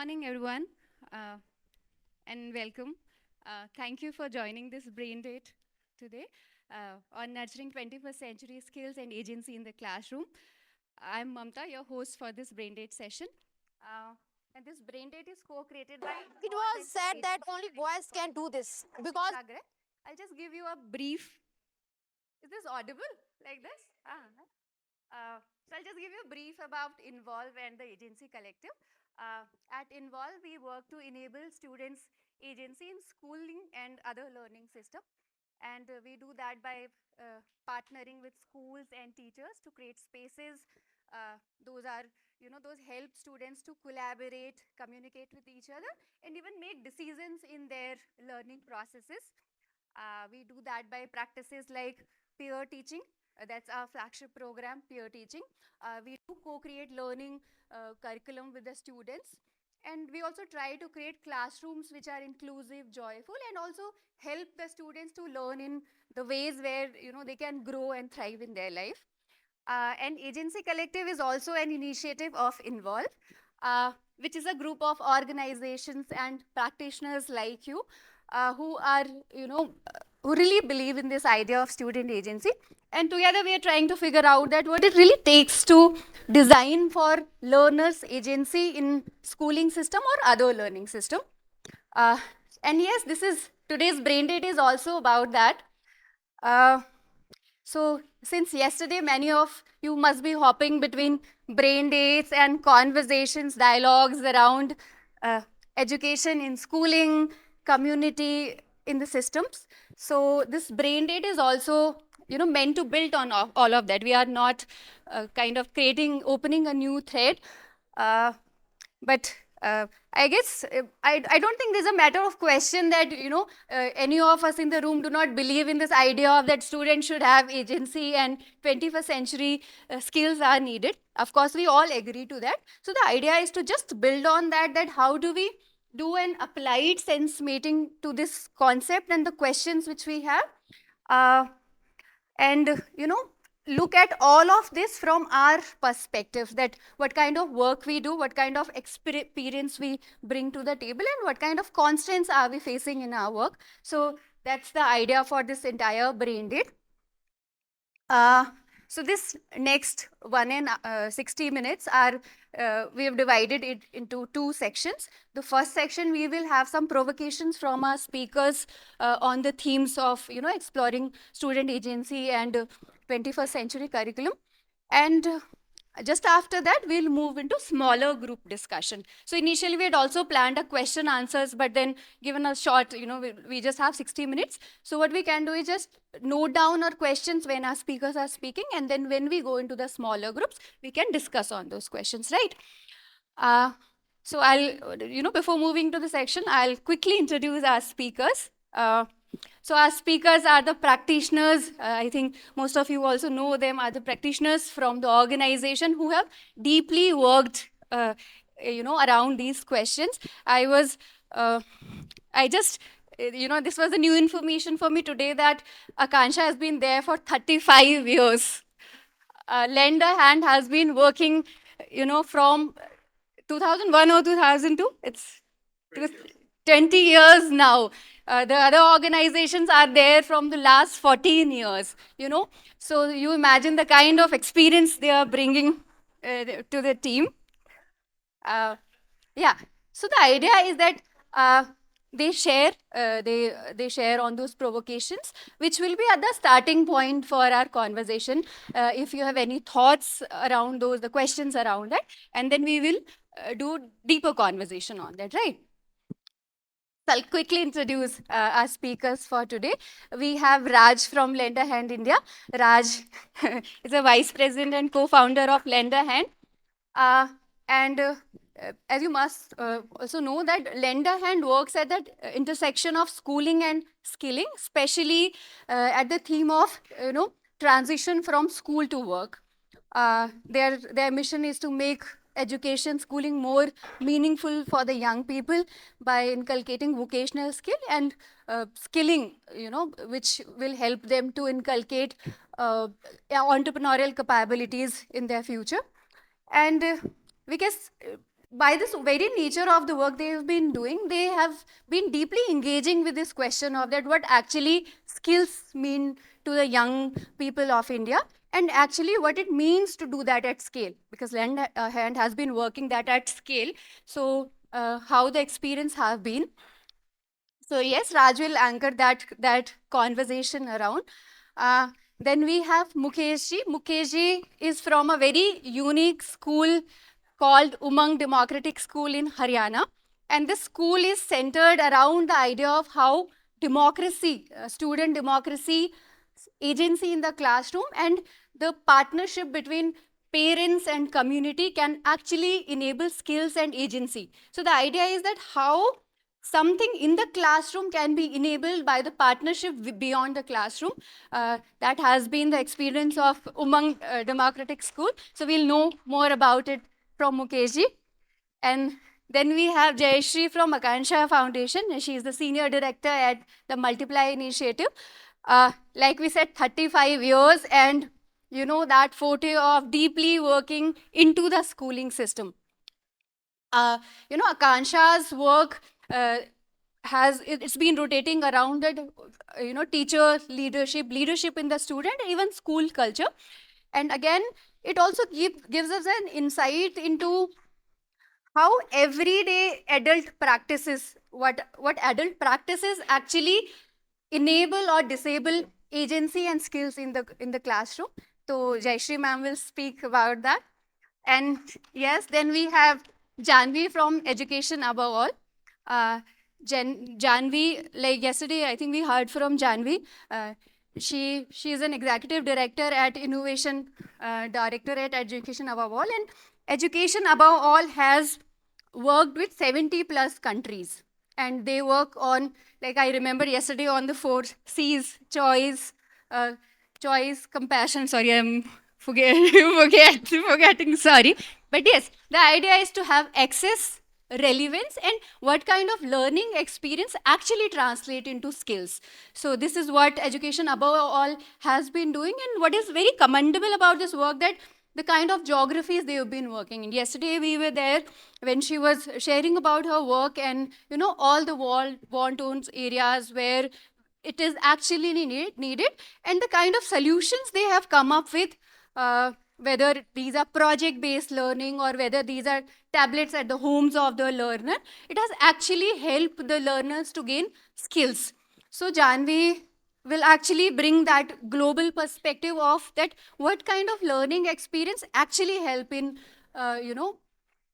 morning, everyone, uh, and welcome. Thank you for joining this brain date today on nurturing 21st century skills and agency in the classroom. I'm Mamta, your host for this brain date session. Uh, and this brain date is co-created by It Involve was and said that Agency only boys can do this because Sagar. I'll just give you a brief. Is this audible like this? So I'll just give you a brief about Involve and the Agency Collective. At Involve, we work to enable students' agency in schooling and other learning system. And we do that by partnering with schools and teachers to create spaces. Those are, those help students to collaborate, communicate with each other, and even make decisions in their learning processes. We do that by practices like peer teaching. That's our flagship program, peer teaching. We do co-create learning curriculum with the students. And we also try to create classrooms which are inclusive, joyful, and also help the students to learn in the ways where they can grow and thrive in their life. And Agency Collective is also an initiative of Involve, which is a group of organizations and practitioners like you who are, who really believe in this idea of student agency. And together we are trying to figure out that what it really takes to design for learners agency in schooling system or other learning system. Uh, and yes, this is today's brain date is also about that. Uh, so since yesterday, many of you must be hopping between brain dates and conversations, dialogues around education in schooling, community in the systems. So this brain date is also, meant to build on all of that. We are not kind of opening a new thread. Uh, but I guess I don't think there's a matter of question that any of us in the room do not believe in this idea of that students should have agency and 21st century skills are needed. Of course, we all agree to that. So the idea is to just build on that. That how do we do an applied sense mating to this concept and the questions which we have. Uh, and look at all of this from our perspective, that what kind of work we do, what kind of experience we bring to the table, and what kind of constraints are we facing in our work. So that's the idea for this entire brain date. uh, so this next 60 minutes are, we have divided it into two sections. The first section, we will have some provocations from our speakers on the themes of, exploring student agency and 21st century curriculum. And just after that, we'll move into smaller group discussion. So initially, we had also planned a question answers, but then given a short, we just have 60 minutes. So what we can do is just note down our questions when our speakers are speaking, and then when we go into the smaller groups, we can discuss on those questions, right? Uh, so I'll, before moving to the section, I'll quickly introduce our speakers. So our speakers are the practitioners. I think most of you also know them, are the practitioners from the organization who have deeply worked, around these questions. Uh, I just, this was a new information for me today that Akansha has been there for 35 years. Lend a Hand has been working, from 2001 or 2002. It was 20 years now. The other organizations are there from the last 14 years, So you imagine the kind of experience they are bringing to the team. Yeah. So the idea is that they share on those provocations, which will be at the starting point for our conversation. If you have any thoughts around those, the questions around that, and then we will do deeper conversation on that, right? So I'll quickly introduce our speakers for today. We have Raj from Lend a Hand India. Raj is a vice president and co-founder of Lend a Hand. Uh, and as you must also know that Lend a Hand works at that intersection of schooling and skilling, especially at the theme of, transition from school to work. Their mission is to make education, schooling more meaningful for the young people by inculcating vocational skill and skilling, which will help them to inculcate entrepreneurial capabilities in their future. And we guess by this very nature of the work they have been doing, they have been deeply engaging with this question of that what actually skills mean to the young people of India, and actually what it means to do that at scale, because Land Hand has been working that at scale. So how the experience have been. So yes, Raj will anchor that conversation around. Uh, then we have Mukesh ji. Mukesh ji is from a very unique school called Umang Democratic School in Haryana. And this school is centered around the idea of how democracy, student democracy, agency in the classroom, and the partnership between parents and community can actually enable skills and agency. So the idea is that how something in the classroom can be enabled by the partnership beyond the classroom. That has been the experience of Umang Democratic School. So we'll know more about it from Mukesh ji. And then we have Jayashree from Akansha Foundation. She is the senior director at the Multiply Initiative. Like we said, 35 years, and you know that forte of deeply working into the schooling system. You know, Akansha's work it's been rotating around that, you know, teacher leadership in the student, even school culture. And again, it also gives us an insight into how everyday adult practices, what adult practices actually enable or disable agency and skills in the classroom. So Jayashree ma'am will speak about that. And yes, then we have Janvi from Education Above All. Janvi, like yesterday, I think we heard from Janvi. She is an executive director at Innovation Director at Education Above All, and Education Above All has worked with 70 plus countries, and they work on, like I remember yesterday, on the 4 C's: choice, uh, compassion. Sorry, I'm forgetting. Sorry, but yes, the idea is to have access, relevance, and what kind of learning experience actually translate into skills. So this is what Education Above All has been doing, and what is very commendable about this work, that the kind of geographies they have been working in. Yesterday we were there when she was sharing about her work, and you know, all the war torn areas where it is actually needed, and the kind of solutions they have come up with, whether these are project based learning or whether these are tablets at the homes of the learner, it has actually helped the learners to gain skills. So Janvi will actually bring that global perspective of that what kind of learning experience actually help in, you know,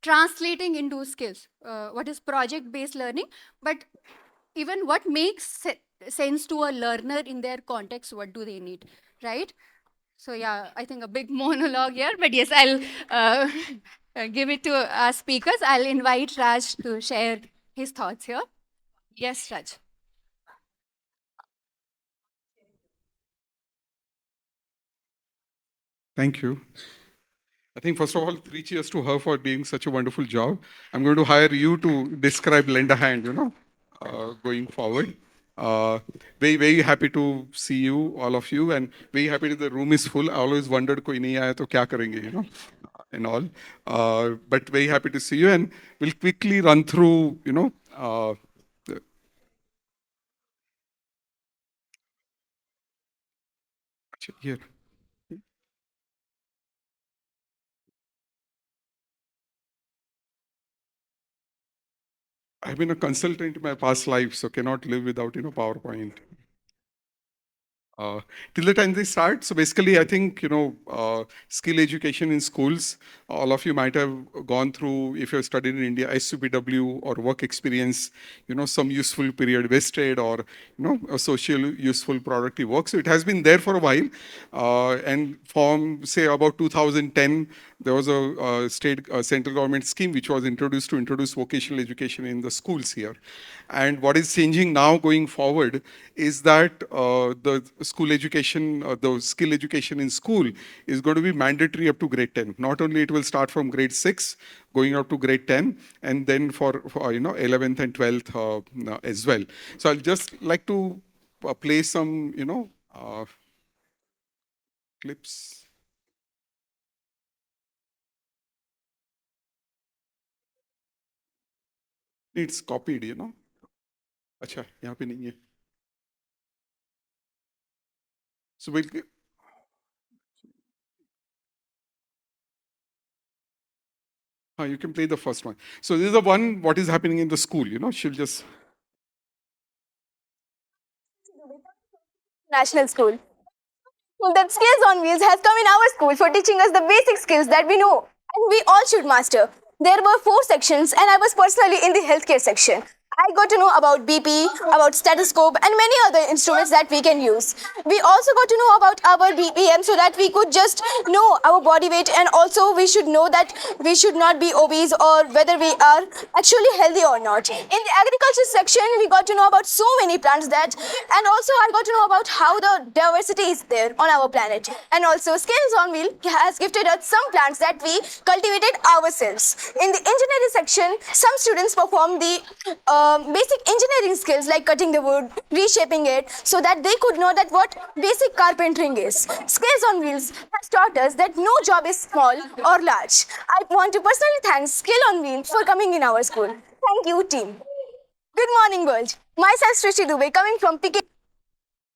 translating into skills. What is project based learning, but even what makes sense to a learner in their context, what do they need, right? So yeah, I think a big monologue here, but yes, I'll give it to our speakers. I'll invite Raj to share his thoughts here. Yes, Raj. Thank you. I think, first of all, 3 cheers to her for doing such a wonderful job. I'm going to hire you to describe Lend a Hand, going forward. Uh, very happy to see you, all of you, and very happy that the room is full. I always wondered, koi nahi aaya to kya karenge, and all. But very happy to see you, and we'll quickly run through, the- here. I've been a consultant in my past life, so cannot live without, PowerPoint. Uh, till the time they start. So basically, I think, skill education in schools, all of you might have gone through, if you've studied in India, SUPW or work experience, some useful period wasted, or, a social useful productive work. So it has been there for a while. And from, say, about 2010, there was a state central government scheme which was introduced to introduce vocational education in the schools here. And what is changing now going forward is that the school education, the skill education in school is going to be mandatory up to grade 10. Not only it will start from grade 6, going up to grade 10, and then for 11th and 12th as well. So I'll just like to play some, clips. It's copied, you know. अच्छा, यहाँ पे नहीं है. So we'll you can play the first one. So this is the one, what is happening in the school, you know, she'll just. National School. That Skills on Wheels has come in our school for teaching us the basic skills that we know and we all should master. There were 4 sections and I was personally in the healthcare section. I got to know about BP, about stethoscope and many other instruments that we can use. We also got to know about our BPM so that we could just know our body weight, and also we should know that we should not be obese or whether we are actually healthy or not. In the agriculture section, we got to know about so many plants that, and also I got to know about how the diversity is there on our planet. And also Skills on Wheel has gifted us some plants that we cultivated ourselves. In the engineering section, some students perform the basic engineering skills like cutting the wood, reshaping it, so that they could know that what basic carpentering is. Skills on Wheels has taught us that no job is small or large. I want to personally thank Skill on Wheels for coming in our school. Thank you, team. Good morning, world. Myself, Srishti Dubey, coming from PK.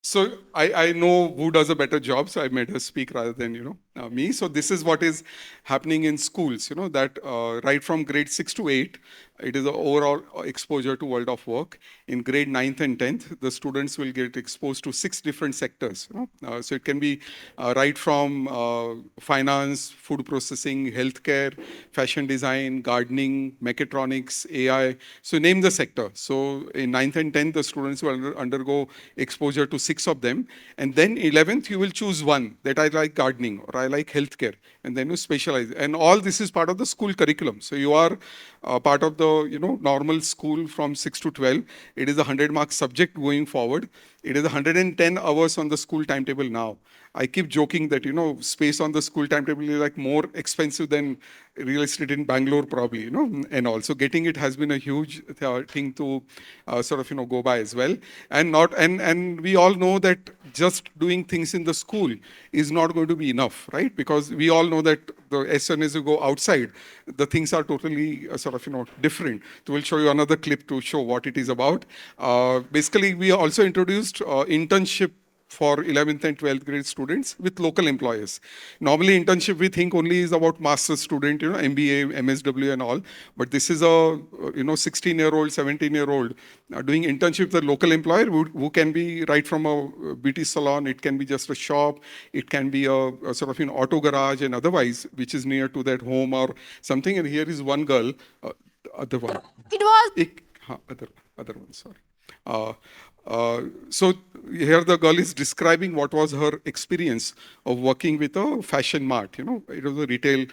So I know who does a better job, so I made her speak rather than, you know, me. So this is what is happening in schools, you know, that right from grade 6 to 8, it is an overall exposure to world of work. In grade 9th and 10th, the students will get exposed to 6 different sectors. You know? So it can be right from finance, food processing, healthcare, fashion design, gardening, mechatronics, AI. So name the sector. So in 9th and 10th, the students will undergo exposure to 6 of them. And then 11th, you will choose one that I like gardening or I like healthcare. And then you specialize. And all this is part of the school curriculum. So you are part of the, you know, normal school from 6 to 12. It is a 100-mark subject going forward. It is 110 hours on the school timetable now. I keep joking that, you know, space on the school timetable is like more expensive than real estate in Bangalore probably, you know, and also getting it has been a huge thing to sort of, you know, go by as well. And we all know that just doing things in the school is not going to be enough, right? Because we all know that as soon as you go outside, the things are totally sort of, you know, different. So we'll show you another clip to show what it is about. Basically, we also introduced internship for 11th and 12th grade students with local employers. Normally, internship we think only is about master's student, you know, MBA, MSW and all. But this is a, you know, 16-year-old, 17-year-old doing internship with a local employer who can be right from a beauty salon, it can be just a shop, it can be a sort of, you know, auto garage and otherwise, which is near to that home or something. And here is one girl, the other one. It was Other one, sorry. So here the girl is describing what was her experience of working with a fashion mart. You know, it was a retail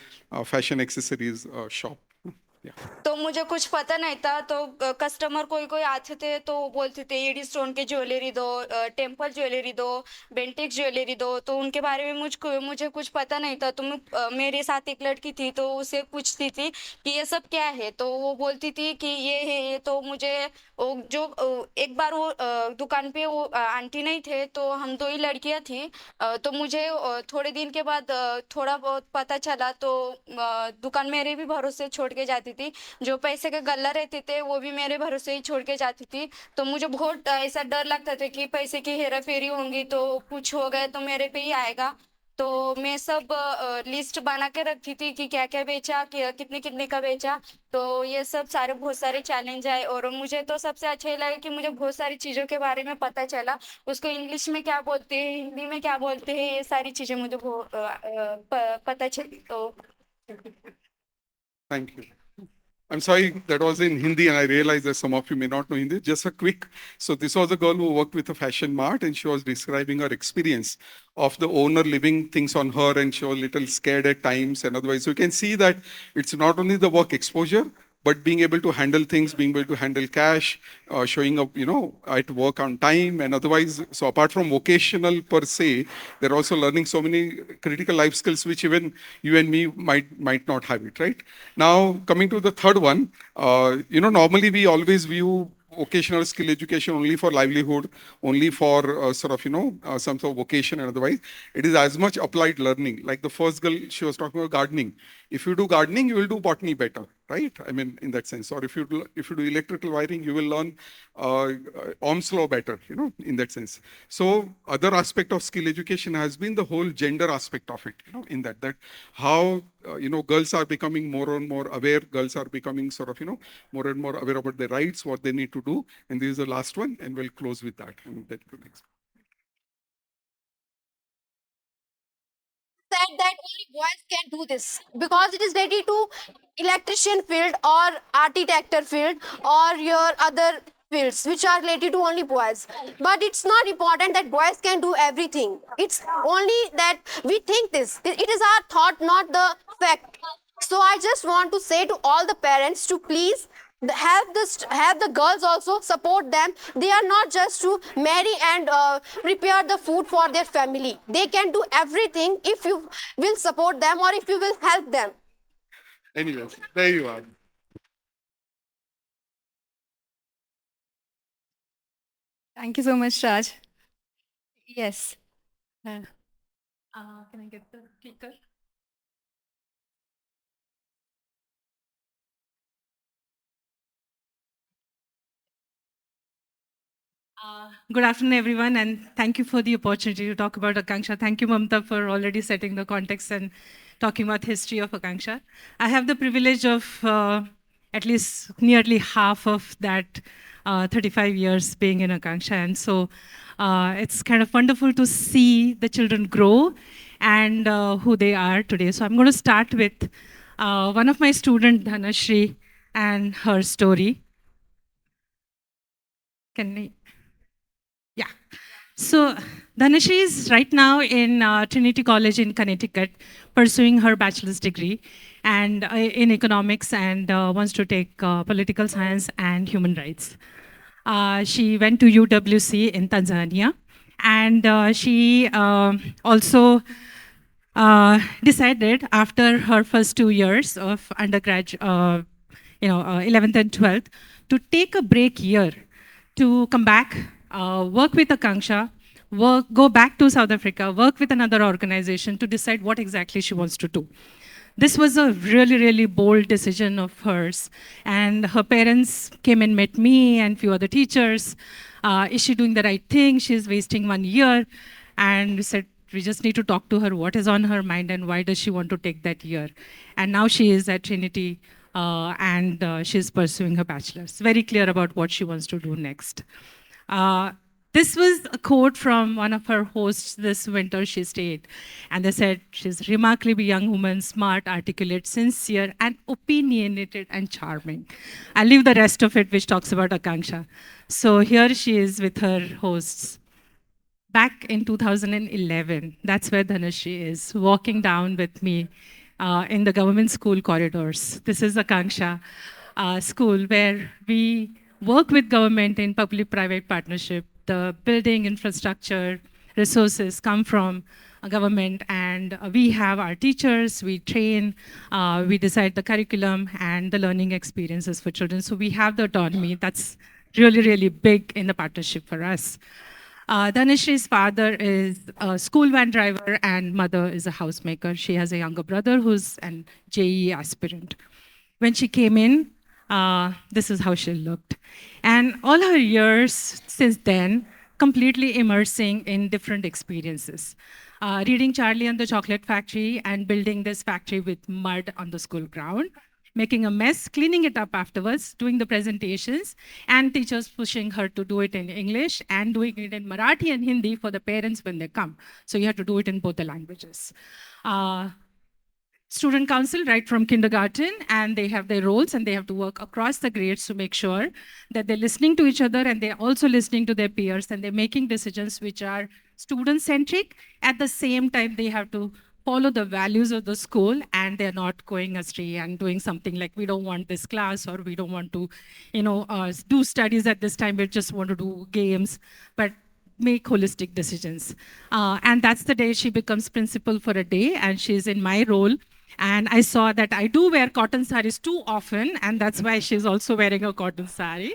fashion accessories shop. Yeah. तो मुझे कुछ पता नहीं था, तो customer कोई कोई आते थे तो वो बोलते थे एडी स्टोन के ज्वेलरी दो, टेम्पल ज्वेलरी दो, बेंटेक्स ज्वेलरी दो. तो उनके बारे में मुझे कुछ पता नहीं था. तो मेरे साथ एक लड़की थी तो उसे पूछती थी कि ये सब क्या है, तो वो बोलती थी कि ये है ये. तो मुझे जो एक बार वो दुकान पे वो आंटी नहीं थे, तो हम 2 ही लड़कियां थी. तो मुझे थोड़े दिन के बाद थोड़ा बहुत पता चला. तो दुकान मेरे भी भरोसे छोड़ के जाती थी. जो पैसे के गल्ला रहते थे वो भी मेरे भरोसे ही छोड़ के जाती थी. तो मुझे बहुत ऐसा डर लगता था कि पैसे की हेरा फेरी होंगी तो कुछ हो गया तो मेरे पे ही आएगा. तो मैं सब लिस्ट बना के रखती थी कि क्या क्या बेचा, कितने कितने का बेचा. तो ये सब सारे बहुत सारे चैलेंज आए और मुझे तो सबसे अच्छा ये लगा कि मुझे बहुत सारी चीज़ों के बारे में पता चला. उसको इंग्लिश में क्या बोलते हैं, हिंदी में क्या बोलते हैं, ये सारी चीज़ें मुझे पता चली. तो Thank you. I'm sorry, that was in Hindi, and I realize that some of you may not know Hindi. Just a quick. So this was a girl who worked with a fashion mart, and she was describing her experience of the owner leaving things on her, and she was a little scared at times and otherwise. So you can see that it's not only the work exposure, but being able to handle things, being able to handle cash, showing up, you know, at work on time and otherwise. So apart from vocational per se, they're also learning so many critical life skills, which even you and me might not have it, right? Now, coming to the third one, you know, normally we always view vocational skill education only for livelihood, only for sort of, you know, some sort of vocation and otherwise. It is as much applied learning. Like the first girl, she was talking about gardening. If you do gardening, you will do botany better. right? I mean, in that sense. Or if you do electrical wiring, you will learn Ohm's law better, in that sense. So other aspect of skill education has been the whole gender aspect of it, in that how girls are becoming more and more aware. Girls are becoming sort of more and more aware about their rights, what they need to do. And this is the last one, and we'll close with that. And that said that only boys can do this because it is ready to electrician field or architecture field or your other fields which are related to only boys. But it's not important that boys can do everything. It's only that we think this. It is our thought, not the fact. So I just want to say to all the parents to please have the girls also support them. They are not just to marry and prepare the food for their family. They can do everything if you will support them or if you will help them. anyways, there you are. Thank you so much, Raj. Yes. Can I get the clicker? Good afternoon, everyone, and thank you for the opportunity to talk about Akanksha. Thank you, Mamta, for already setting the context and talking about history of Akanksha. I have the privilege of at least nearly half of that 35 years being in Akanksha, and so it's kind of wonderful to see the children grow and who they are today. So I'm going to start with one of my student, Dhanashri, and her story. Can I? Yeah. So Dhanashri is right now in Trinity College in Connecticut, pursuing her bachelor's degree and in economics and wants to take political science and human rights. She went to UWC in Tanzania, and she also decided after her first 2 years of undergrad, 11th and 12th, to take a break year to come back, work with Akanksha, go back to South Africa, work with another organization to decide what exactly she wants to do. This was a really, really bold decision of hers. And her parents came and met me and a few other teachers. Is she doing the right thing? She's wasting 1 year. And we said, we just need to talk to her, what is on her mind and why does she want to take that year? And now she is at Trinity and she's pursuing her bachelor's. Very clear about what she wants to do next. This was a quote from one of her hosts this winter she stayed. And they said, she's a remarkably young woman, smart, articulate, sincere, and opinionated and charming. I'll leave the rest of it, which talks about Akanksha. So here she is with her hosts. Back in 2011, that's where Dhanashri is, walking down with me in the government school corridors. This is Akanksha school where we work with government in public-private partnership. The building infrastructure resources come from government, and we have our teachers, we train, we decide the curriculum and the learning experiences for children. So we have the autonomy. That's really, really big in the partnership for us. Dhanashri's father is a school van driver and mother is a housemaker. She has a younger brother who's an JEE aspirant. When she came in, this is how she looked. And all her years since then, completely immersing in different experiences. Reading Charlie and the Chocolate Factory and building this factory with mud on the school ground, making a mess, cleaning it up afterwards, doing the presentations, and teachers pushing her to do it in English and doing it in Marathi and Hindi for the parents when they come. So you have to do it in both the languages. Student council right from kindergarten, and they have their roles and they have to work across the grades to make sure that they're listening to each other and they're also listening to their peers and they're making decisions which are student-centric. At the same time, they have to follow the values of the school and they're not going astray and doing something like, we don't want this class or we don't want to, do studies at this time, we just want to do games, but make holistic decisions. And that's the day she becomes principal for a day and she's in my role. And I saw that I do wear cotton saris too often, and that's why she's also wearing a cotton sari.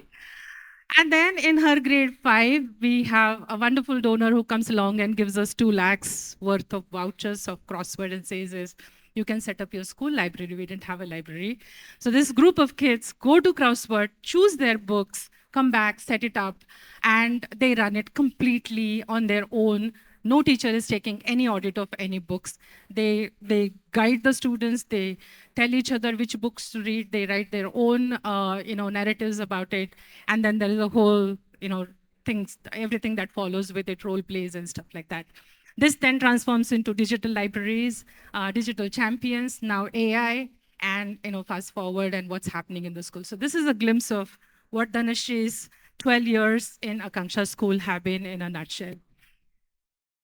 And then in her grade 5, we have a wonderful donor who comes along and gives us 2 lakhs worth of vouchers of crossword and says, You can set up your school library. We didn't have a library. So this group of kids go to Crossword, choose their books, come back, set it up, and they run it completely on their own. No teacher is taking any audit of any books. They guide the students. They tell each other which books to read. They write their own narratives about it, and then there is a whole things, everything that follows with it, role plays and stuff like that. This then transforms into digital libraries, digital champions, now AI, and fast forward and what's happening in the school. So this is a glimpse of what Dhanashree's 12 years in Akanksha School have been in a nutshell.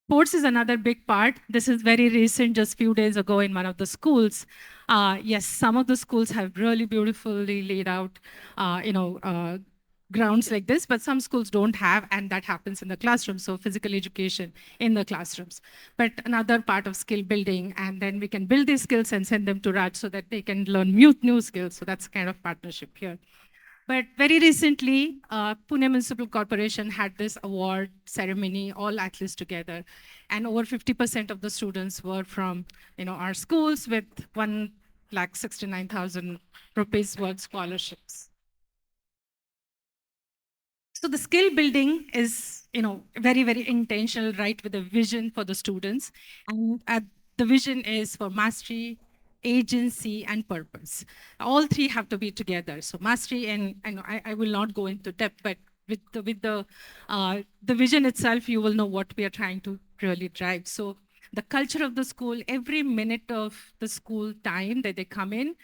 Sports is another big part. This is very recent, just few days ago in one of the schools. Yes, some of the schools have really beautifully laid out, grounds like this, but some schools don't have, and that happens in the classroom. So physical education in the classrooms. But another part of skill building, and then we can build these skills and send them to Raj so that they can learn new skills. So that's kind of partnership here. But very recently, Pune Municipal Corporation had this award ceremony, all athletes together, and over 50% of the students were from our schools with 1,69,000 rupees worth scholarships. So the skill building is very, very intentional, right, with a vision for the students, and the vision is for mastery, agency, and purpose. All three have to be together. So mastery, and I will not go into depth, but with the vision itself, you will know what we are trying to really drive. So the culture of the school, every minute of the school time that they come in,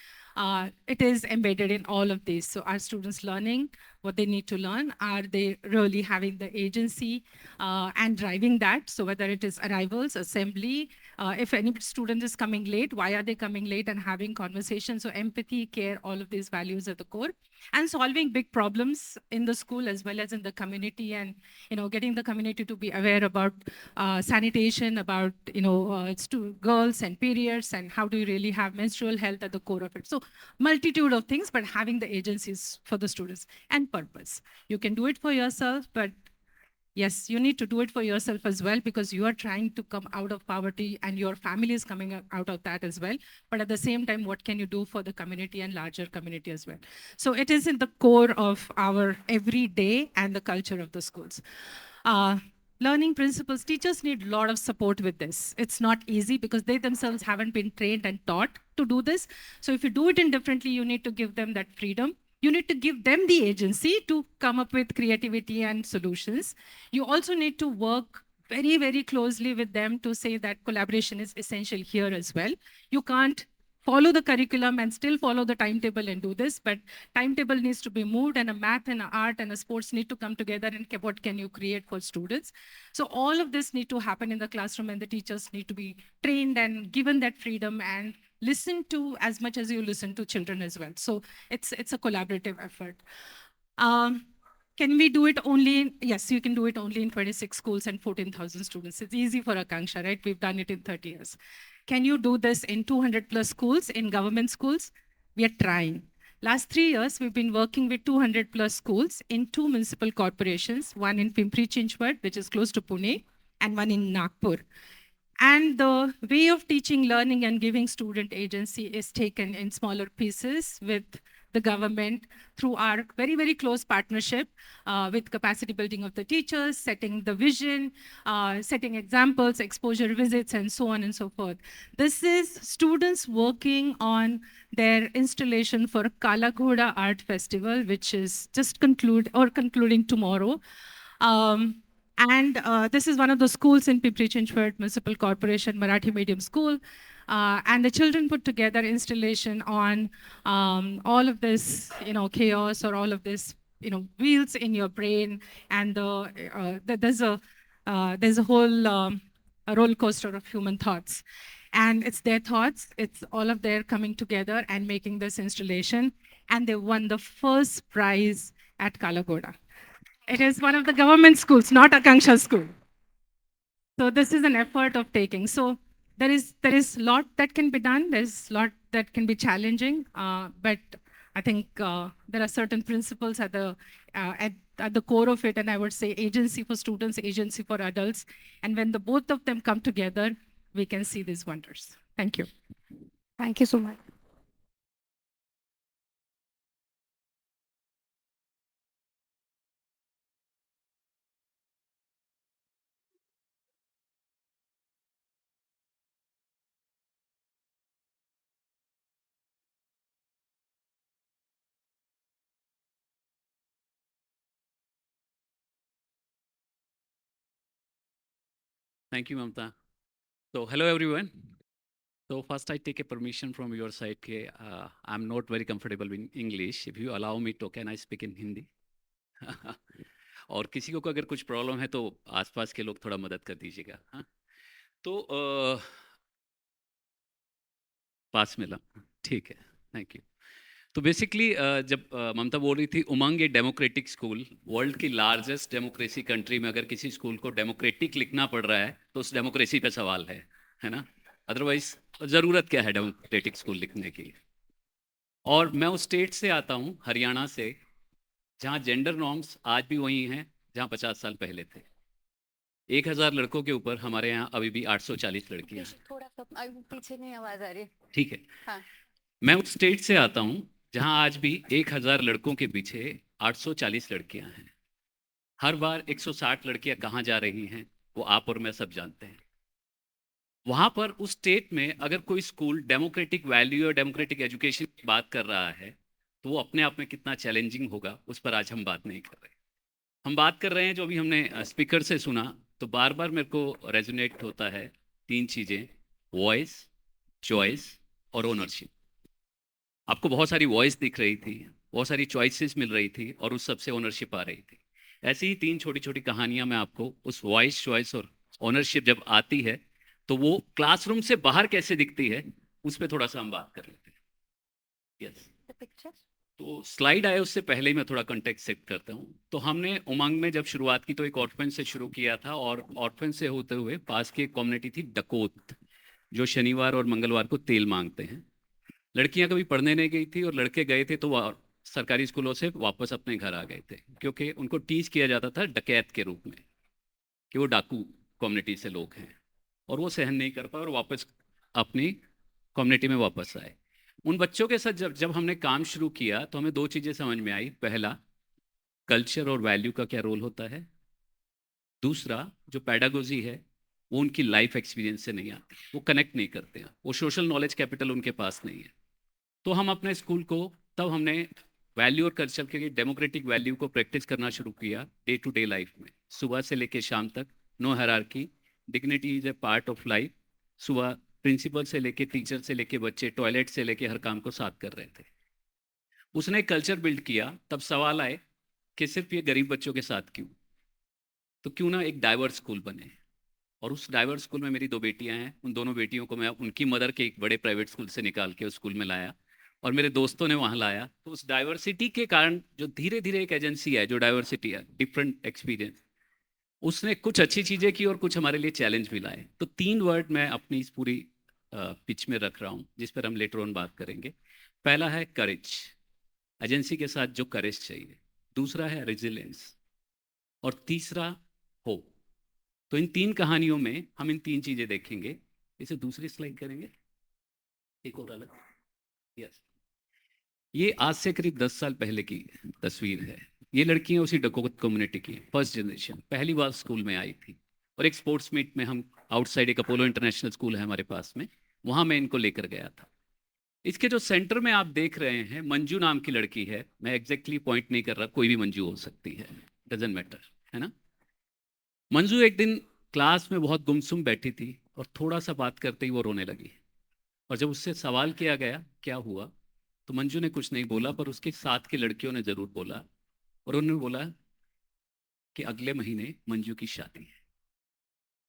it is embedded in all of these. So are students learning what they need to learn? Are they really having the agency and driving that? So whether it is arrivals, assembly, if any student is coming late, why are they coming late, and having conversations. So empathy, care, all of these values at the core, and solving big problems in the school as well as in the community, and getting the community to be aware about sanitation, about girls and periods, and how do you really have menstrual health at the core of it. So multitude of things, but having the agencies for the students and purpose. You can do it for yourself, but yes, you need to do it for yourself as well, because you are trying to come out of poverty and your family is coming out of that as well. But at the same time, what can you do for the community and larger community as well? So it is in the core of our everyday and the culture of the schools. Learning principles, teachers need a lot of support with this. It's not easy because they themselves haven't been trained and taught to do this. So if you do it indifferently, you need to give them that freedom. You need to give them the agency to come up with creativity and solutions. You also need to work very, very closely with them to say that collaboration is essential here as well. You can't follow the curriculum and still follow the timetable and do this, but timetable needs to be moved, and a math and a art and a sports need to come together, and what can you create for students? So all of this need to happen in the classroom, and the teachers need to be trained and given that freedom and listen to as much as you listen to children as well. So it's a collaborative effort. Can we do it only yes, you can do it only in 26 schools and 14,000 students. It's easy for Akanksha, right? We've done it in 30 years. Can you do this in 200 plus schools, in government schools? We are trying. Last 3 years, we've been working with 200 plus schools in 2 municipal corporations, one in Pimpri Chinchwad, which is close to Pune, and one in Nagpur. And the way of teaching, learning, and giving student agency is taken in smaller pieces with the government through our very, very close partnership with capacity building of the teachers, setting the vision, setting examples, exposure visits, and so on and so forth. This is students working on their installation for Kala Ghoda Art Festival, which is just concluding tomorrow. This is one of the schools in Pimpri Chinchwad Municipal Corporation, Marathi Medium School. And the children put together installation on all of this, chaos, or all of this, wheels in your brain. And there's a whole roller coaster of human thoughts. And it's their thoughts, it's all of their coming together and making this installation. And they won the first prize at Kala Ghoda. It is one of the government schools, not Akanksha School. So this is an effort of taking. So there is a lot that can be done. There's a lot that can be challenging, but I think there are certain principles at the core of it, and I would say agency for students, agency for adults. And when the both of them come together, we can see these wonders. Thank you. Thank you so much. Thank you, Mamta. So, hello everyone. So, first I take a permission from your side. I'm not very comfortable in English. If you allow me to, can I speak in Hindi? और किसी को अगर कुछ problem है तो आसपास के लोग थोड़ा मदद कर दीजिएगा. हाँ, तो पास मिला, ठीक है, थैंक यू. तो बेसिकली जब ममता बोल रही थी उमंग ए डेमोक्रेटिक स्कूल, वर्ल्ड की लार्जेस्ट डेमोक्रेसी कंट्री में अगर किसी स्कूल को डेमोक्रेटिक लिखना पड़ रहा है तो उस डेमोक्रेसी का सवाल है ना. अदरवाइज ज़रूरत क्या है डेमोक्रेटिक स्कूल लिखने की. और मैं उस स्टेट से आता हूँ, हरियाणा से, जहाँ जेंडर नॉर्म्स आज भी वही हैं जहाँ 50 साल पहले थे. 1000 लड़कों के ऊपर हमारे यहाँ अभी भी 840 लड़कियाँ हैं. थोड़ा सा पीछे नहीं आवाज आ रही. ठीक है. हाँ. मैं उस स्टेट से आता हूँ जहाँ आज भी 1000 लड़कों के पीछे 840 लड़कियां हैं. हर बार 160 लड़कियां कहाँ जा रही हैं वो आप और मैं सब जानते हैं. वहाँ पर उस स्टेट में अगर कोई स्कूल डेमोक्रेटिक वैल्यू और डेमोक्रेटिक एजुकेशन की बात कर रहा है तो वो अपने आप में कितना चैलेंजिंग होगा उस पर आज हम बात नहीं कर रहे. हम बात कर रहे हैं जो अभी हमने स्पीकर से सुना तो बार बार मेरे को रेजोनेट होता है 3 चीज़ें: वॉइस, चॉइस और ओनरशिप. आपको बहुत सारी वॉइस दिख रही थी, बहुत सारी चॉइसेस मिल रही थी और उस सबसे ओनरशिप आ रही थी. ऐसी ही 3 छोटी छोटी कहानियां मैं आपको उस वॉइस, चॉइस और ओनरशिप जब आती है तो वो क्लासरूम से बाहर कैसे दिखती है उस पर थोड़ा सा हम बात कर लेते हैं. यस, तो स्लाइड आए उससे पहले ही मैं थोड़ा कंटेक्स्ट सेट करता हूँ. तो हमने उमंग में जब शुरुआत की तो एक ऑर्फन से शुरू किया था और ऑर्फन से होते हुए पास की एक कम्युनिटी थी डकोत, जो शनिवार और मंगलवार को तेल मांगते हैं. लड़कियां कभी पढ़ने नहीं गई थी और लड़के गए थे तो सरकारी स्कूलों से वापस अपने घर आ गए थे क्योंकि उनको टीच किया जाता था डकैत के रूप में कि वो डाकू कम्युनिटी से लोग हैं और वो सहन नहीं कर पाए और वापस अपनी कम्युनिटी में वापस आए. उन बच्चों के साथ जब हमने काम शुरू किया तो हमें 2 चीज़ें समझ में आई. पहला, कल्चर और वैल्यू का क्या रोल होता है. दूसरा, जो पैडागोजी है वो उनकी लाइफ एक्सपीरियंस से नहीं आती, वो कनेक्ट नहीं करते हैं, वो सोशल नॉलेज कैपिटल उनके पास नहीं है. तो हम अपने स्कूल को तब हमने वैल्यू और कल्चर के डेमोक्रेटिक वैल्यू को प्रैक्टिस करना शुरू किया डे टू डे लाइफ में. सुबह से लेके शाम तक no hierarchy, dignity is a part of life. सुबह प्रिंसिपल से लेके टीचर से लेके बच्चे, टॉयलेट से लेके हर काम को साथ कर रहे थे. उसने एक कल्चर बिल्ड किया. तब सवाल आए कि सिर्फ ये गरीब बच्चों के साथ क्यों, तो क्यों ना एक डाइवर्स स्कूल बने. और उस डाइवर्स स्कूल में मेरी 2 बेटियां हैं. उन दोनों बेटियों को मैं उनकी मदर के एक बड़े प्राइवेट स्कूल से निकाल के उस स्कूल में लाया और मेरे दोस्तों ने वहाँ लाया. तो उस डाइवर्सिटी के कारण जो धीरे धीरे एक एजेंसी है जो डाइवर्सिटी है, डिफरेंट एक्सपीरियंस, उसने कुछ अच्छी चीज़ें की और कुछ हमारे लिए चैलेंज भी लाए. तो 3 वर्ड मैं अपनी इस पूरी पिच में रख रहा हूँ जिस पर हम लेटर ऑन बात करेंगे. पहला है करेज, एजेंसी के साथ जो करेज चाहिए. दूसरा है रेजिलियंस और तीसरा होप. तो इन 3 कहानियों में हम इन 3 चीज़ें देखेंगे. इसे दूसरी स्लाइड करेंगे, एक और अलग. यस, ये आज से करीब 10 साल पहले की तस्वीर है. ये लड़कियां उसी डकोत कम्युनिटी की फर्स्ट जनरेशन, पहली बार स्कूल में आई थी और एक स्पोर्ट्स मीट में हम आउटसाइड, एक अपोलो इंटरनेशनल स्कूल है हमारे पास में, वहाँ मैं इनको लेकर गया था. इसके जो सेंटर में आप देख रहे हैं, मंजू नाम की लड़की है. मैं एग्जैक्टली पॉइंट नहीं कर रहा, कोई भी मंजू हो सकती है, डजेंट मैटर, है ना. मंजू एक दिन क्लास में बहुत गुमसुम बैठी थी और थोड़ा सा बात करते ही वो रोने लगी. और जब उससे सवाल किया गया क्या हुआ, तो मंजू ने कुछ नहीं बोला, पर उसके साथ की लड़कियों ने जरूर बोला. और उन्होंने बोला कि अगले महीने मंजू की शादी है.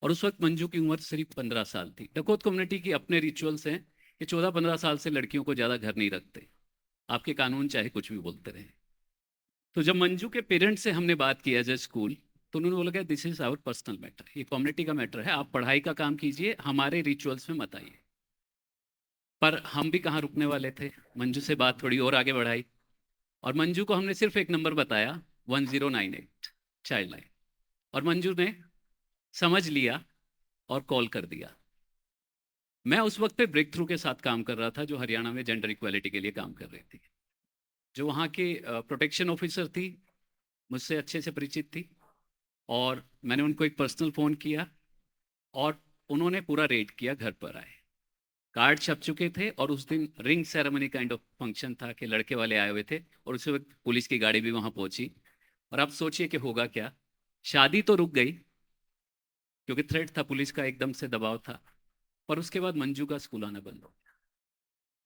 और उस वक्त मंजू की उम्र सिर्फ 15 साल थी. डकोत कम्युनिटी की अपने रिचुअल्स हैं कि 14-15 साल से लड़कियों को ज़्यादा घर नहीं रखते, आपके कानून चाहे कुछ भी बोलते रहे. तो जब मंजू के पेरेंट्स से हमने बात की एज ए स्कूल, तो उन्होंने बोला कि this is our personal matter, ये कम्युनिटी का मैटर है, आप पढ़ाई का काम कीजिए, हमारे रिचुअल्स में मत आइए. पर हम भी कहाँ रुकने वाले थे, मंजू से बात थोड़ी और आगे बढ़ाई और मंजू को हमने सिर्फ एक नंबर बताया, 1098 चाइल्ड लाइन. और मंजू ने समझ लिया और कॉल कर दिया. मैं उस वक्त पे ब्रेक थ्रू के साथ काम कर रहा था, जो हरियाणा में जेंडर इक्वालिटी के लिए काम कर रही थी। जो वहाँ की प्रोटेक्शन ऑफिसर थी, मुझसे अच्छे से परिचित थी, और मैंने उनको एक पर्सनल फ़ोन किया और उन्होंने पूरा रेड किया, घर पर आए, कार्ड छप चुके थे, और उस दिन ring ceremony kind of function था कि लड़के वाले आए हुए थे, और उसी वक्त पुलिस की गाड़ी भी वहाँ पहुँची। और आप सोचिए कि होगा क्या, शादी तो रुक गई क्योंकि थ्रेट था, पुलिस का एकदम से दबाव था, पर उसके बाद मंजू का स्कूल आना बंद हो गया,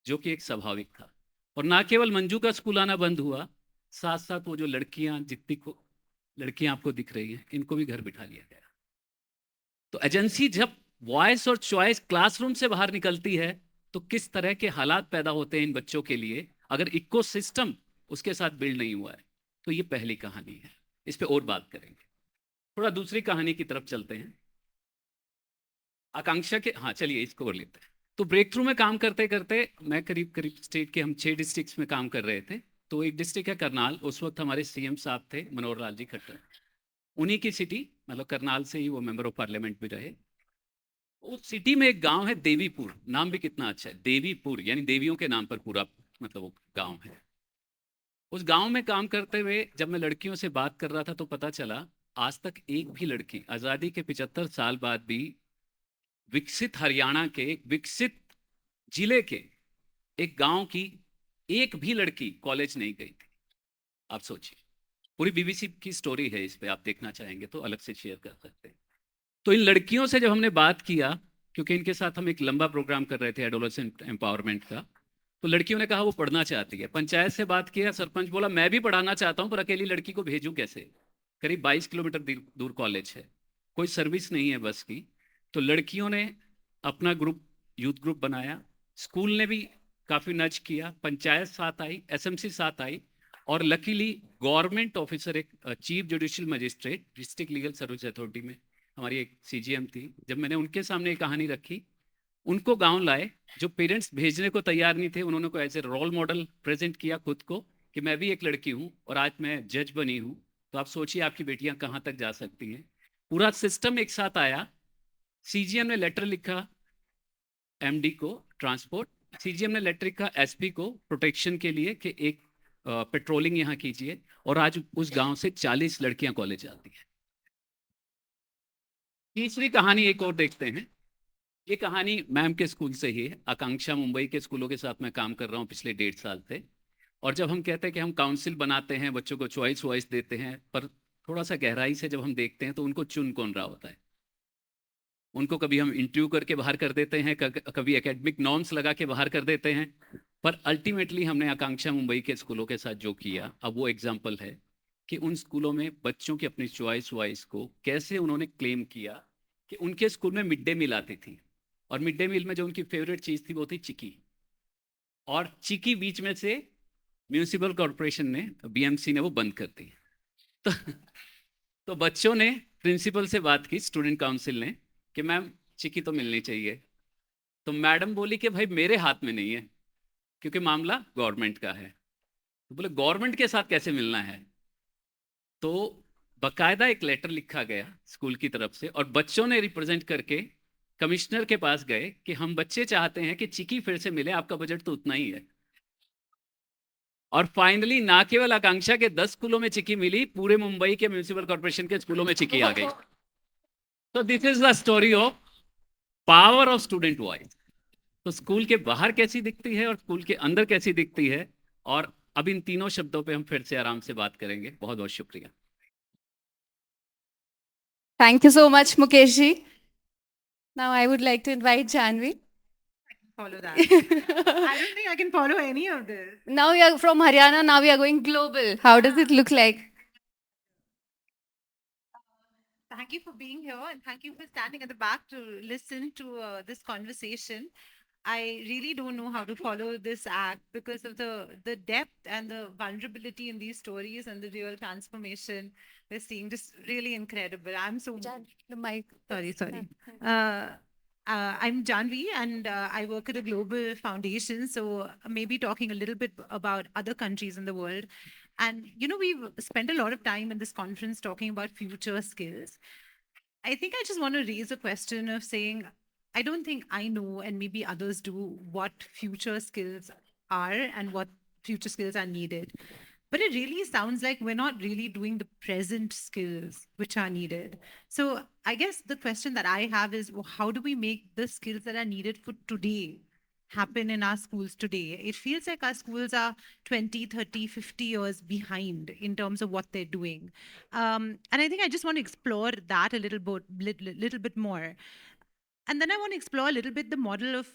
जो कि एक स्वाभाविक था। और ना केवल मंजू का स्कूल आना बंद हुआ, साथ साथ वो जो लड़कियां, जितनी को लड़कियां आपको दिख रही हैं, इनको भी घर बिठा लिया गया। तो एजेंसी जब वॉइस और चॉइस क्लासरूम से बाहर निकलती है, तो किस तरह के हालात पैदा होते हैं इन बच्चों के लिए, अगर इकोसिस्टम उसके साथ बिल्ड नहीं हुआ है। तो ये पहली कहानी है, इस पे और बात करेंगे। थोड़ा दूसरी कहानी की तरफ चलते हैं, आकांक्षा के। हाँ, चलिए इसको कर लेते हैं। तो ब्रेक थ्रू में काम करते करते मैं करीब करीब स्टेट के हम 6 डिस्ट्रिक्ट्स में काम कर रहे थे। तो एक डिस्ट्रिक्ट है करनाल, उस वक्त हमारे सीएम साहब थे मनोहर लाल जी खट्टर, उन्हीं की सिटी, मतलब करनाल से ही वो मेंबर ऑफ पार्लियामेंट भी रहे। उस सिटी में एक गांव है देवीपुर, नाम भी कितना अच्छा है, देवीपुर, यानी देवियों के नाम पर पूरा मतलब वो गांव है। उस गांव में काम करते हुए जब मैं लड़कियों से बात कर रहा था, तो पता चला आज तक एक भी लड़की, आज़ादी के 75 साल बाद भी, विकसित हरियाणा के एक विकसित जिले के एक गांव की एक भी लड़की कॉलेज नहीं गई थी। आप सोचिए, पूरी बीबीसी की स्टोरी है, इस पे आप देखना चाहेंगे तो अलग से शेयर कर सकते हैं। तो इन लड़कियों से जब हमने बात किया, क्योंकि इनके साथ हम एक लंबा प्रोग्राम कर रहे थे एडोलेसेंट एम्पावरमेंट का, तो लड़कियों ने कहा वो पढ़ना चाहती है। पंचायत से बात किया, सरपंच बोला मैं भी पढ़ाना चाहता हूँ, पर अकेली लड़की को भेजूँ कैसे, करीब 22 किलोमीटर दूर कॉलेज है, कोई सर्विस नहीं है बस की। तो लड़कियों ने अपना ग्रुप, यूथ ग्रुप बनाया, स्कूल ने भी काफ़ी नच किया, पंचायत साथ आई, एसएमसी साथ आई, और लकीली गवर्नमेंट ऑफिसर, एक chief judicial magistrate district legal service authority में हमारी एक सीजीएम थी, जब मैंने उनके सामने ये कहानी रखी, उनको गांव लाए। जो पेरेंट्स भेजने को तैयार नहीं थे, उन्होंने को as a role model present किया खुद को, कि मैं भी एक लड़की हूँ और आज मैं जज बनी हूँ, तो आप सोचिए आपकी बेटियां कहाँ तक जा सकती हैं। पूरा सिस्टम एक साथ आया। सीजीएम ने लेटर लिखा एमडी को ट्रांसपोर्ट, सीजीएम ने लेटर लिखा एसपी को प्रोटेक्शन के लिए कि एक पेट्रोलिंग यहाँ कीजिए, और आज उस गांव से 40 लड़कियां कॉलेज आती हैं। तीसरी कहानी एक और देखते हैं। ये कहानी मैम के स्कूल से ही है, आकांक्षा मुंबई के स्कूलों के साथ मैं काम कर रहा हूँ पिछले 1.5 साल से। और जब हम कहते हैं कि हम काउंसिल बनाते हैं, बच्चों को चॉइस वॉइस देते हैं, पर थोड़ा सा गहराई से जब हम देखते हैं तो उनको चुन कौन रहा होता है। उनको कभी हम इंटरव्यू करके बाहर कर देते हैं, कभी एकेडमिक नॉर्म्स लगा के बाहर कर देते हैं, पर अल्टीमेटली हमने आकांक्षा मुंबई के स्कूलों के साथ जो किया, अब वो एग्जाम्पल है कि उन स्कूलों में बच्चों की अपनी चॉइस वॉइस को कैसे उन्होंने क्लेम किया। कि उनके स्कूल में मिड डे मील आती थी, और मिड डे मील में जो उनकी फेवरेट चीज़ थी वो थी चिकी, और चिकी बीच में से म्यूनिसिपल कॉरपोरेशन ने, बीएमसी ने वो बंद कर दी। तो तो बच्चों ने प्रिंसिपल से बात की, स्टूडेंट काउंसिल ने, कि मैम चिकी तो मिलनी चाहिए। तो मैडम बोली कि भाई मेरे हाथ में नहीं है, क्योंकि मामला गवर्नमेंट का है। तो बोले गवर्नमेंट के साथ कैसे मिलना है। तो बकायदा एक लेटर लिखा गया स्कूल की तरफ से, और बच्चों ने रिप्रेजेंट करके कमिश्नर के पास गए कि हम बच्चे चाहते हैं कि चिकी फिर से मिले, आपका बजट तो उतना ही है। और फाइनली ना केवल आकांक्षा के 10 स्कूलों में चिकी मिली, पूरे मुंबई के म्यूनिसिपल कॉर्पोरेशन के स्कूलों में चिकी आ गई। तो this is the story of power of student voice. तो स्कूल के बाहर कैसी दिखती है और स्कूल के अंदर कैसी दिखती है, और अब इन तीनों शब्दों पे हम फिर से आराम से बात करेंगे। बहुत बहुत शुक्रिया। Thank you so much, Mukesh ji. Now I would like to invite Janvi. Follow that. I don't think I can follow any of this. Now we are from Haryana, now we are going global. How does it look like? Thank you for being here and thank you for standing at the back to listen to this conversation. I really don't know how to follow this act because of the depth and the vulnerability in these stories and the real transformation we're seeing. Just really incredible. I'm so The mic. sorry. I'm Janvi and I work at a global foundation. So maybe talking a little bit about other countries in the world. And, you know, we've spent a lot of time in this conference talking about future skills. I think I just want to raise a question of saying, I don't think I know, and maybe others do, what future skills are and what future skills are needed. But it really sounds like we're not really doing the present skills which are needed. So I guess the question that I have is, how do we make the skills that are needed for today happen in our schools today? It feels like our schools are 20, 30, 50 years behind in terms of what they're doing. And I think I just want to explore that a little bit more. And then I want to explore a little bit the model of,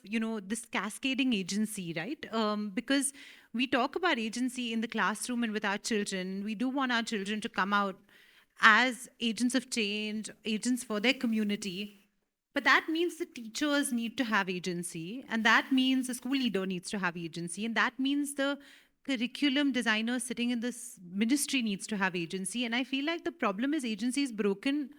this cascading agency, right? Because we talk about agency in the classroom and with our children. We do want our children to come out as agents of change, agents for their community. But that means the teachers need to have agency, and that means the school leader needs to have agency, and that means the curriculum designer sitting in this ministry needs to have agency. And I feel like the problem is agency is broken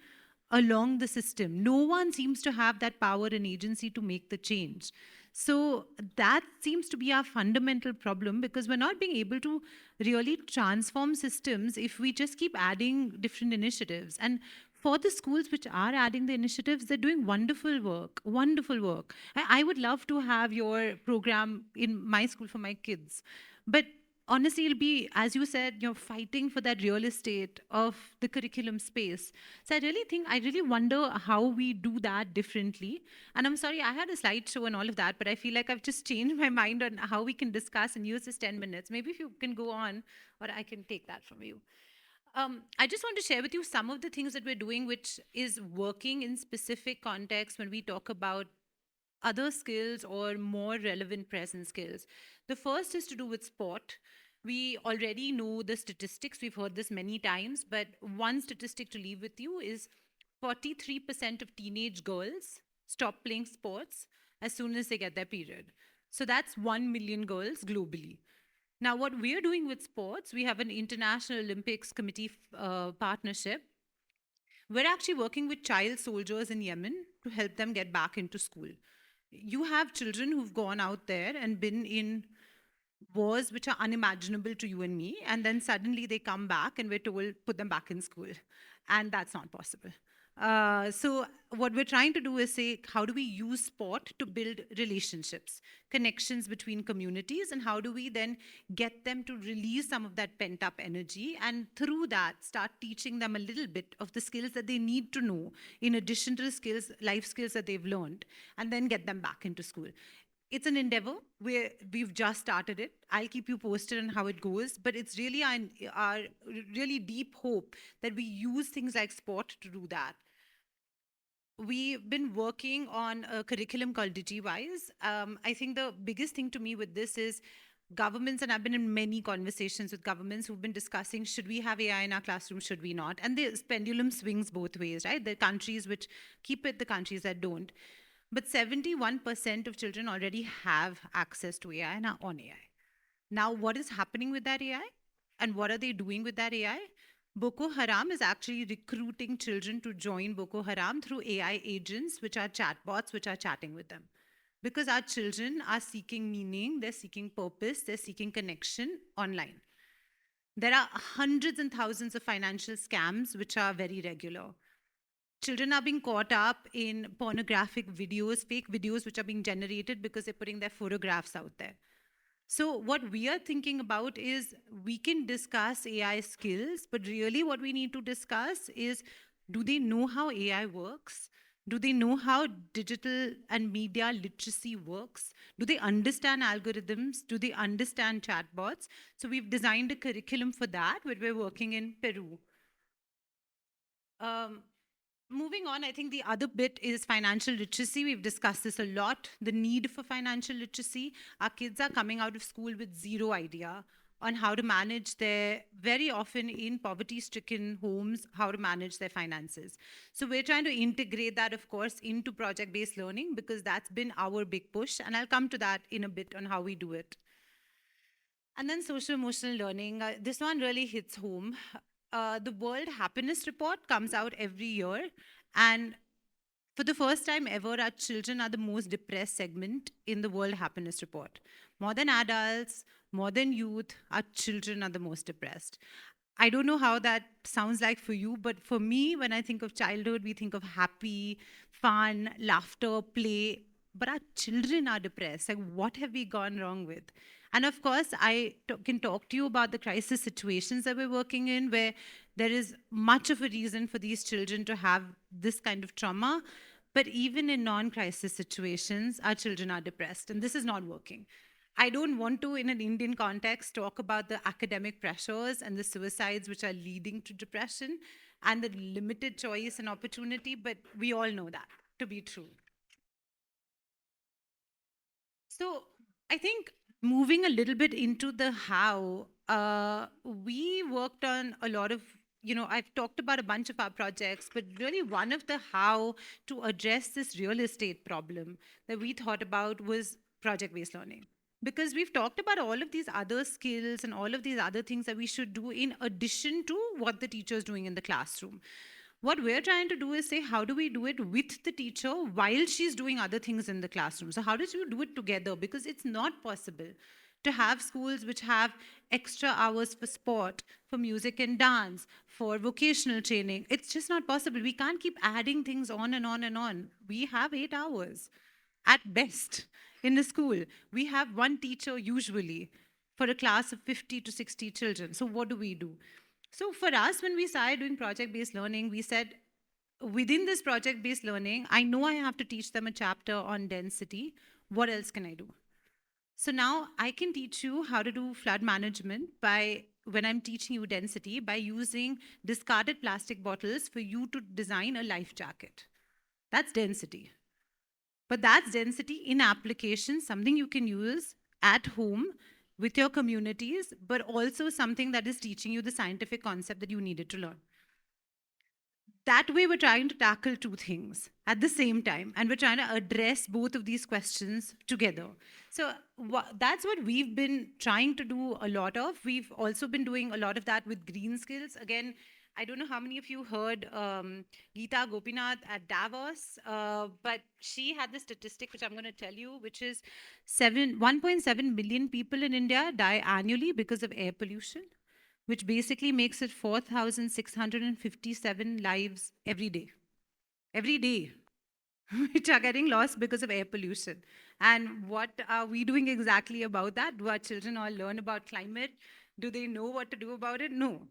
along the system. No one seems to have that power and agency to make the change. So that seems to be our fundamental problem, because we're not being able to really transform systems if we just keep adding different initiatives. And for the schools which are adding the initiatives, they're doing wonderful work, wonderful work. I would love to have your program in my school for my kids. But honestly, it'll be, as you said, you're fighting for that real estate of the curriculum space. So I really wonder how we do that differently. And I'm sorry, I had a slideshow and all of that, but I feel like I've just changed my mind on how we can discuss and use this 10 minutes. Maybe if you can go on, or I can take that from you. I just want to share with you some of the things that we're doing, which is working in specific contexts when we talk about other skills or more relevant present skills. The first is to do with sport. We already know the statistics, we've heard this many times, but one statistic to leave with you is 43% of teenage girls stop playing sports as soon as they get their period. So that's 1 million girls globally. Now, what we're doing with sports, we have an International Olympics Committee partnership. We're actually working with child soldiers in Yemen to help them get back into school. You have children who've gone out there and been in wars which are unimaginable to you and me, and then suddenly they come back and we're told, put them back in school. And that's not possible. So what we're trying to do is say, how do we use sport to build relationships, connections between communities, and how do we then get them to release some of that pent up energy, and through that start teaching them a little bit of the skills that they need to know in addition to the skills, life skills that they've learned, and then get them back into school. It's an endeavor. We've just started it. I'll keep you posted on how it goes, but it's really our really deep hope that we use things like sport to do that. We've been working on a curriculum called DigiWise. I think the biggest thing to me with this is governments, and I've been in many conversations with governments who've been discussing, should we have AI in our classroom, should we not? And the pendulum swings both ways, right? There are countries which keep it, the countries that don't. But 71% of children already have access to AI and are on AI. Now, what is happening with that AI? And what are they doing with that AI? Boko Haram is actually recruiting children to join Boko Haram through AI agents, which are chatbots, which are chatting with them. Because our children are seeking meaning, they're seeking purpose, they're seeking connection online. There are hundreds and thousands of financial scams, which are very regular. Children are being caught up in pornographic videos, fake videos, which are being generated because they're putting their photographs out there. So what we are thinking about is, we can discuss AI skills, but really what we need to discuss is, do they know how AI works? Do they know how digital and media literacy works? Do they understand algorithms? Do they understand chatbots? So we've designed a curriculum for that, where we're working in Peru. Moving on, I think the other bit is financial literacy. We've discussed this a lot, the need for financial literacy. Our kids are coming out of school with zero idea on how to manage their, very often in poverty-stricken homes, how to manage their finances. So we're trying to integrate that, of course, into project-based learning, because that's been our big push. And I'll come to that in a bit on how we do it. And then social emotional learning. This one really hits home. The World Happiness Report comes out every year, and for the first time ever, our children are the most depressed segment in the World Happiness Report. More than adults, more than youth, our children are the most depressed. I don't know how that sounds like for you, but for me, when I think of childhood, we think of happy, fun, laughter, play. But our children are depressed. Like, what have we gone wrong with? And of course, can talk to you about the crisis situations that we're working in, where there is much of a reason for these children to have this kind of trauma. But even in non crisis situations, our children are depressed, and this is not working. I don't want to, in an Indian context, talk about the academic pressures and the suicides which are leading to depression and the limited choice and opportunity, but we all know that to be true. So I think moving a little bit into the how, we worked on a lot of, I've talked about a bunch of our projects, but really one of the how to address this real estate problem that we thought about was project-based learning. Because we've talked about all of these other skills and all of these other things that we should do in addition to what the teacher is doing in the classroom. What we're trying to do is say, how do we do it with the teacher while she's doing other things in the classroom? So how does you do it together? Because it's not possible to have schools which have extra hours for sport, for music and dance, for vocational training. It's just not possible. We can't keep adding things on and on and on. We have 8 hours at best in the school. We have one teacher usually for a class of 50 to 60 children. So what do we do? So for us, when we started doing project-based learning, we said, within this project-based learning, I know I have to teach them a chapter on density. What else can I do? So now I can teach you how to do flood management when I'm teaching you density, by using discarded plastic bottles for you to design a life jacket. That's density. But that's density in application, something you can use at home with your communities, but also something that is teaching you the scientific concept that you needed to learn. That way, we're trying to tackle 2 things at the same time, and we're trying to address both of these questions together. So that's what we've been trying to do a lot of. We've also been doing a lot of that with green skills. Again, I don't know how many of you heard Geeta Gopinath at Davos, but she had the statistic which I'm going to tell you, which is 1.7 million people in India die annually because of air pollution, which basically makes it 4,657 lives every day. Every day, which are getting lost because of air pollution. And what are we doing exactly about that? Do our children all learn about climate? Do they know what to do about it? No.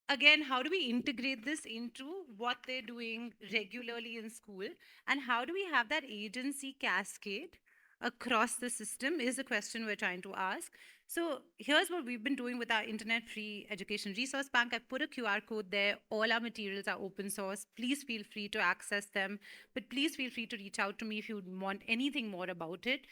Again, how do we integrate this into what they're doing regularly in school? And how do we have that agency cascade across the system is a question we're trying to ask. So here's what we've been doing with our Internet Free Education Resource Bank. I've put a QR code there. All our materials are open source. Please feel free to access them. But please feel free to reach out to me if you want anything more about it.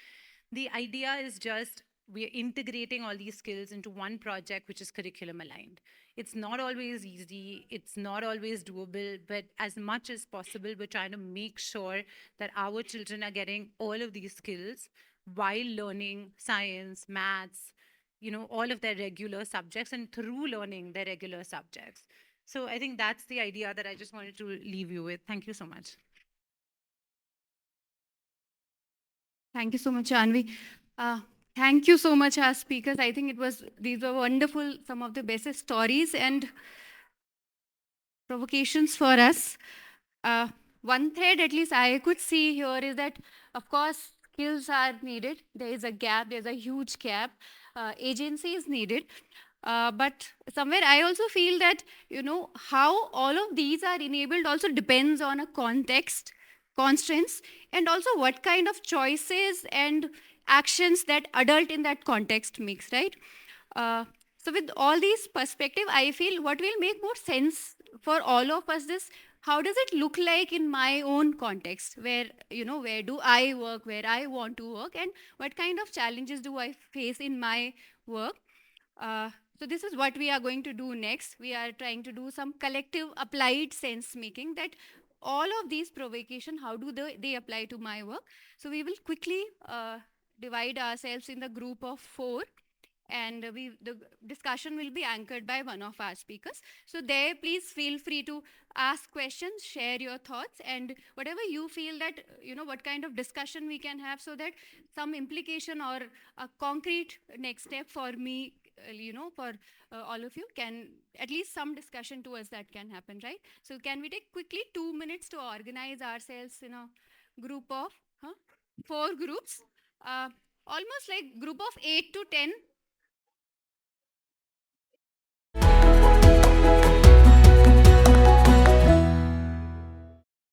The idea is just we're integrating all these skills into one project which is curriculum aligned. It's not always easy, it's not always doable, but as much as possible, we're trying to make sure that our children are getting all of these skills while learning science, maths, all of their regular subjects, and through learning their regular subjects. So I think that's the idea that I just wanted to leave you with. Thank you so much. Thank you so much, Anvi. Thank you so much, our speakers. I think these were wonderful, some of the best stories and provocations for us. One thread, at least I could see here, is that, of course, skills are needed. There is a gap, there's a huge gap. Agency is needed. But somewhere I also feel that, how all of these are enabled also depends on a context, constraints, and also what kind of choices and actions that adult in that context makes, right? So with all these perspective, I feel what will make more sense for all of us is, how does it look like in my own context, where, where do I work, where I want to work, and what kind of challenges do I face in my work? So this is what we are going to do next. We are trying to do some collective applied sense making, that all of these provocation, how do they apply to my work? So we will quickly divide ourselves in the group of 4, and the discussion will be anchored by one of our speakers. So there, please feel free to ask questions, share your thoughts, and whatever you feel that, what kind of discussion we can have, so that some implication or a concrete next step for me for all of you, can at least some discussion towards that can happen, right? So can we take quickly 2 minutes to organize ourselves in a group of 4 groups, almost like group of 8 to 10